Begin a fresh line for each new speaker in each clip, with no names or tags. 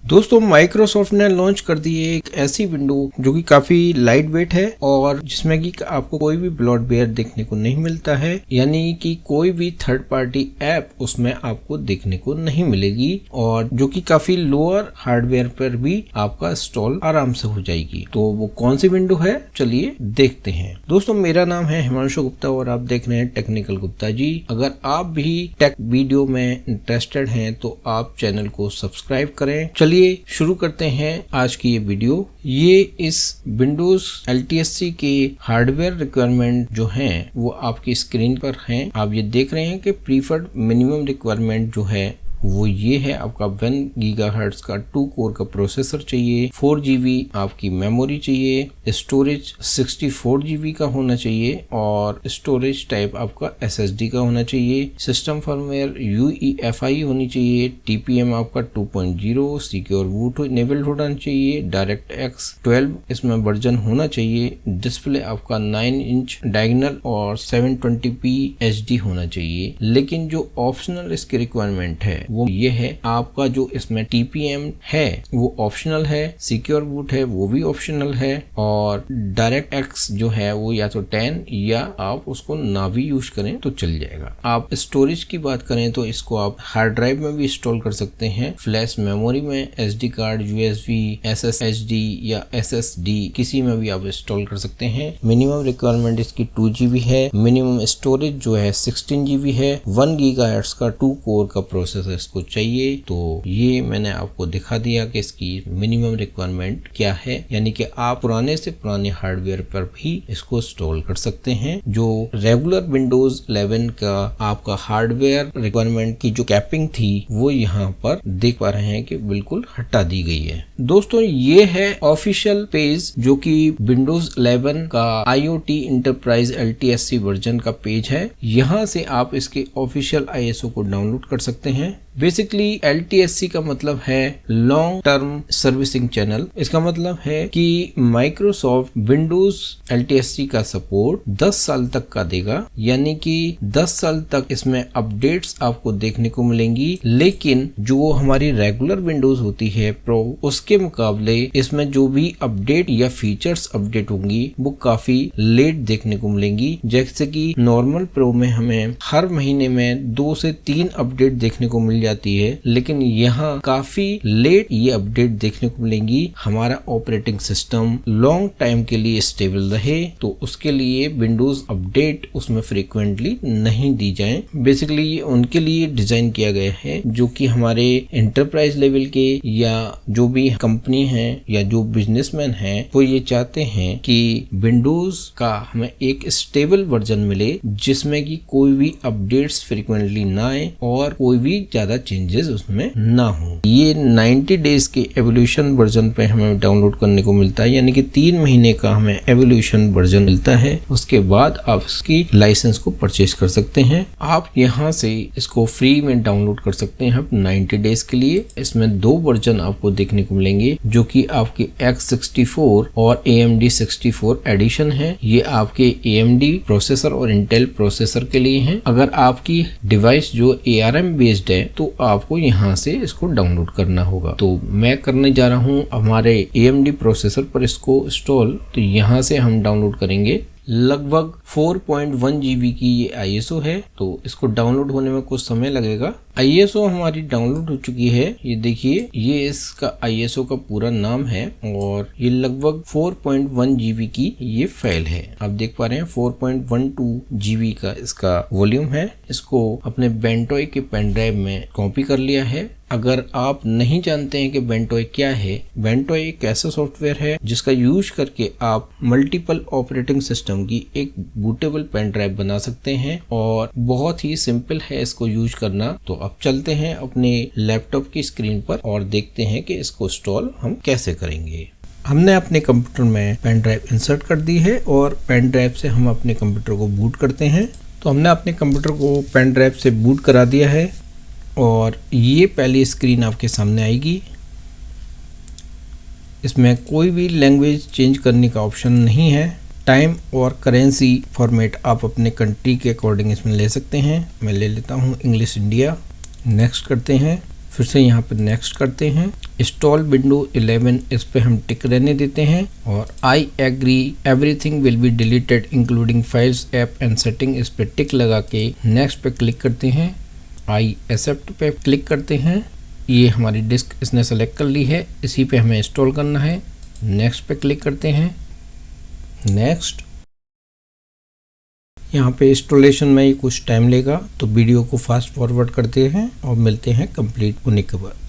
दोस्तों माइक्रोसॉफ्ट ने लॉन्च कर दी है एक ऐसी विंडो जो कि काफी लाइट वेट है और जिसमें कि आपको कोई भी ब्लॉटवेयर देखने को नहीं मिलता है, यानी कि कोई भी थर्ड पार्टी ऐप उसमें आपको देखने को नहीं मिलेगी और जो कि काफी लोअर हार्डवेयर पर भी आपका इंस्टॉल आराम से हो जाएगी। तो वो कौन सी विंडो है, चलिए देखते हैं। दोस्तों मेरा नाम है हिमांशु गुप्ता और आप देख रहे हैं टेक्निकल गुप्ता जी। अगर आप भी टेक वीडियो में इंटरेस्टेड हैं तो आप चैनल को सब्सक्राइब करें। चलिए शुरू करते हैं आज की ये वीडियो। ये इस विंडोज LTSC के हार्डवेयर रिक्वायरमेंट जो हैं वो आपकी स्क्रीन पर हैं। आप ये देख रहे हैं कि प्रीफर्ड मिनिमम रिक्वायरमेंट जो है वो ये है, आपका 1 गीगाहर्ट्ज का 2 कोर का प्रोसेसर चाहिए, 4 GB आपकी मेमोरी चाहिए, स्टोरेज 64 GB का होना चाहिए और स्टोरेज टाइप आपका SSD का होना चाहिए। सिस्टम फर्मवेयर UEFI होनी चाहिए, TPM आपका 2.0, सिक्योर बूट इनेबल्ड होना चाहिए, DirectX 12 इसमें वर्जन होना चाहिए, डिस्प्ले आपका 9 इंच डायगोनल और 720p HD होना चाहिए। लेकिन जो ऑप्शनल इसकी रिक्वायरमेंट है वो ये है, आपका जो इसमें TPM है वो ऑप्शनल है, सिक्योर बूट है वो भी ऑप्शनल है और DirectX जो है वो या तो 10 या आप उसको ना भी यूज करें तो चल जाएगा। आप स्टोरेज की बात करें तो इसको आप हार्ड ड्राइव में भी इंस्टॉल कर सकते हैं, फ्लैश मेमोरी में, SD कार्ड, USB, SSHD या SSD किसी में भी आप इंस्टॉल कर सकते हैं। मिनिमम रिक्वायरमेंट इसकी 2 GB है, मिनिमम स्टोरेज जो है 16 GB है, 1 गीगाहर्ट्ज का 2 कोर का प्रोसेसर इसको चाहिए। तो ये मैंने आपको दिखा दिया कि इसकी मिनिमम रिक्वायरमेंट क्या है, यानी कि आप पुराने से पुराने हार्डवेयर पर भी इसको इंस्टॉल कर सकते हैं। जो रेगुलर विंडोज 11 का आपका हार्डवेयर रिक्वायरमेंट की जो कैपिंग थी वो यहाँ पर देख पा रहे हैं कि बिल्कुल हटा दी गई है। दोस्तों ये है ऑफिशियल पेज जो कि विंडोज 11 का IoT इंटरप्राइज LTSC वर्जन का पेज है। यहाँ से आप इसके ऑफिशियल ISO को डाउनलोड कर सकते हैं। बेसिकली LTSC का मतलब है लॉन्ग टर्म सर्विसिंग चैनल। इसका मतलब है कि माइक्रोसॉफ्ट विंडोज LTSC का सपोर्ट 10 साल तक का देगा, यानी कि 10 साल तक इसमें अपडेट्स आपको देखने को मिलेंगी। लेकिन जो हमारी रेगुलर विंडोज होती है प्रो, उसके मुकाबले इसमें जो भी अपडेट या फीचर्स अपडेट होंगी वो काफी लेट देखने को मिलेंगी। जैसे कि नॉर्मल प्रो में हमें हर महीने में 2 से 3 अपडेट देखने को मिल जाती है, लेकिन यहाँ काफी लेट ये अपडेट देखने को मिलेंगी। हमारा ऑपरेटिंग सिस्टम लॉन्ग टाइम के लिए स्टेबल रहे तो उसके लिए विंडोज अपडेट उसमें फ्रीक्वेंटली नहीं दी जाए। बेसिकली ये उनके लिए डिजाइन किया गया है जो कि हमारे एंटरप्राइज लेवल के या जो भी कंपनी है या जो बिजनेसमैन है वो ये चाहते हैं कि विंडोज का हमें एक स्टेबल वर्जन मिले जिसमें कि कोई भी अपडेट्स फ्रीक्वेंटली ना आए और कोई भी ज्यादा चेंजेस उसमें ना हो। ये 90 डेज के एवोल्यूशन वर्जन पे हमें डाउनलोड करने को मिलता है, यानी कि 3 महीने का हमें एवोल्यूशन वर्जन मिलता है। उसके बाद आप इसकी लाइसेंस को परचेज कर सकते हैं। आप यहाँ से इसको फ्री में डाउनलोड कर सकते हैं 90 डेज के लिए। इसमें 2 वर्जन आपको देखने को मिलेंगे जो कि आपके X64 और AMD 64 एडिशन है। ये आपके AMD प्रोसेसर और इंटेल प्रोसेसर के लिए हैं। अगर आपकी डिवाइस जो ARM बेस्ड है तो आपको यहाँ से इसको डाउनलोड करना होगा। तो मैं करने जा रहा हूँ हमारे AMD प्रोसेसर पर इसको इंस्टॉल। तो यहाँ से हम डाउनलोड करेंगे। लगभग 4.1 GB की ये ISO है, तो इसको डाउनलोड होने में कुछ समय लगेगा। ISO हमारी डाउनलोड हो चुकी है। ये देखिए, ये इसका ISO का पूरा नाम है और ये लगभग 4.1 GB की ये फाइल है। आप देख पा रहे हैं 4.12 GB का इसका वॉल्यूम है। इसको अपने बेंटोय के पेन ड्राइव में कॉपी कर लिया है। अगर आप नहीं जानते हैं कि बेंटोय क्या है, बेंटोय एक ऐसा सॉफ्टवेयर है जिसका यूज करके आप मल्टीपल ऑपरेटिंग सिस्टम की एक बूटेबल पेन ड्राइव बना सकते हैं और बहुत ही सिंपल है इसको यूज करना। तो अब चलते हैं अपने लैपटॉप की स्क्रीन पर और देखते हैं कि इसको इंस्टॉल हम कैसे करेंगे। हमने अपने कंप्यूटर में पेन ड्राइव इंसर्ट कर दी है और पेन ड्राइव से हम अपने कंप्यूटर को बूट करते हैं। तो हमने अपने कंप्यूटर को पेन ड्राइव से बूट करा दिया है और ये पहली स्क्रीन आपके सामने आएगी। इसमें कोई भी लैंग्वेज चेंज करने का ऑप्शन नहीं है। टाइम और करेंसी फॉर्मेट आप अपने कंट्री के अकॉर्डिंग इसमें ले सकते हैं। मैं ले लेता हूँ इंग्लिश इंडिया। नेक्स्ट करते हैं। फिर से यहाँ पर नेक्स्ट करते हैं। इंस्टॉल विंडो 11 इस पे हम टिक रहने देते हैं और I agree everything will be deleted including files app and setting इस पे टिक लगा के नेक्स्ट पे क्लिक करते हैं। आई एक्सेप्ट पे क्लिक करते हैं। ये हमारी डिस्क इसने सेलेक्ट कर ली है, इसी पे हमें इंस्टॉल करना है। नेक्स्ट पे क्लिक करते हैं। नेक्स्ट यहाँ पे इंस्टॉलेशन में ही कुछ टाइम लेगा, तो वीडियो को फास्ट फॉरवर्ड करते हैं और मिलते हैं कंप्लीट होने के बाद।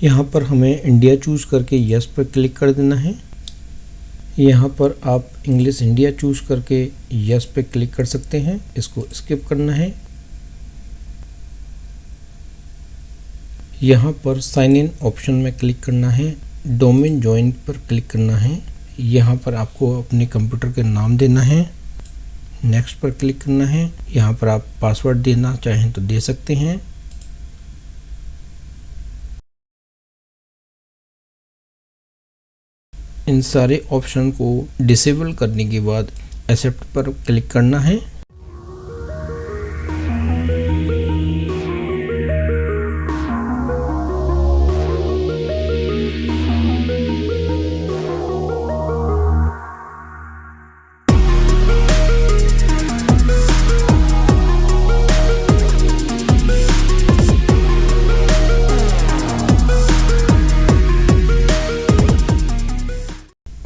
यहाँ पर हमें इंडिया चूज़ करके यस पर क्लिक कर देना है। यहाँ पर आप इंग्लिश इंडिया चूज़ करके यस पे क्लिक कर सकते हैं, इसको स्किप करना है। यहाँ पर साइन इन ऑप्शन में क्लिक करना है, डोमेन ज्वाइन पर क्लिक करना है। यहाँ पर आपको अपने कंप्यूटर के नाम देना है। नेक्स्ट पर क्लिक करना है। यहाँ पर आप पासवर्ड देना चाहें तो दे सकते हैं। इन सारे ऑप्शन को डिसेबल करने के बाद एक्सेप्ट पर क्लिक करना है।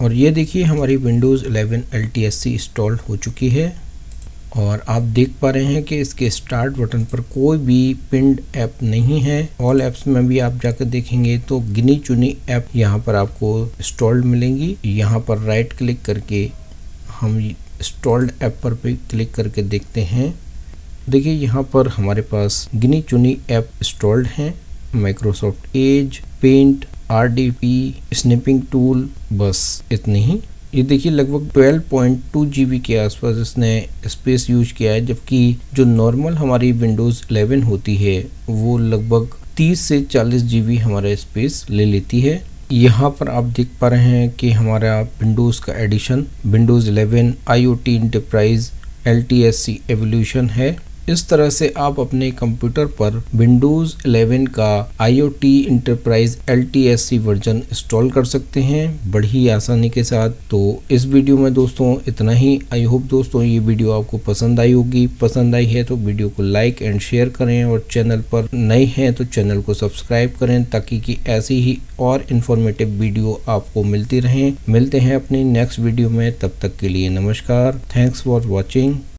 और ये देखिए हमारी Windows 11 LTSC इंस्टॉल्ड हो चुकी है और आप देख पा रहे हैं कि इसके स्टार्ट बटन पर कोई भी पिंड ऐप नहीं है। ऑल ऐप्स में भी आप जाकर देखेंगे तो गिनी चुनी ऐप यहाँ पर आपको इंस्टॉल्ड मिलेंगी। यहाँ पर राइट क्लिक करके हम इंस्टॉल्ड ऐप पर भी क्लिक करके देखते हैं। देखिए यहाँ पर हमारे पास गिनी चुनी ऐप इंस्टॉल्ड हैं, Microsoft Edge, Paint, RDP, snipping tool, बस इतने ही। ये देखिए लगभग 12.2 GB के आसपास इसने स्पेस यूज किया है, जबकि जो नॉर्मल हमारी Windows 11 होती है वो लगभग 30 से 40 GB हमारा स्पेस ले लेती है। यहाँ पर आप देख पा रहे हैं कि हमारा विंडोज़ का edition Windows 11 IoT enterprise LTSC evaluation है। इस तरह से आप अपने कंप्यूटर पर Windows 11 का IoT enterprise LTSC version install कर सकते हैं बड़ी ही आसानी के साथ। तो इस वीडियो में दोस्तों इतना ही। आई होप दोस्तों ये वीडियो आपको पसंद आई होगी। पसंद आई है तो वीडियो को लाइक एंड शेयर करें और चैनल पर नए हैं तो चैनल को सब्सक्राइब करें ताकि कि ऐसी ही और इन्फॉर्मेटिव वीडियो आपको मिलती रहें। मिलते हैं अपनी नेक्स्ट वीडियो में, तब तक के लिए नमस्कार। Thanks for watching.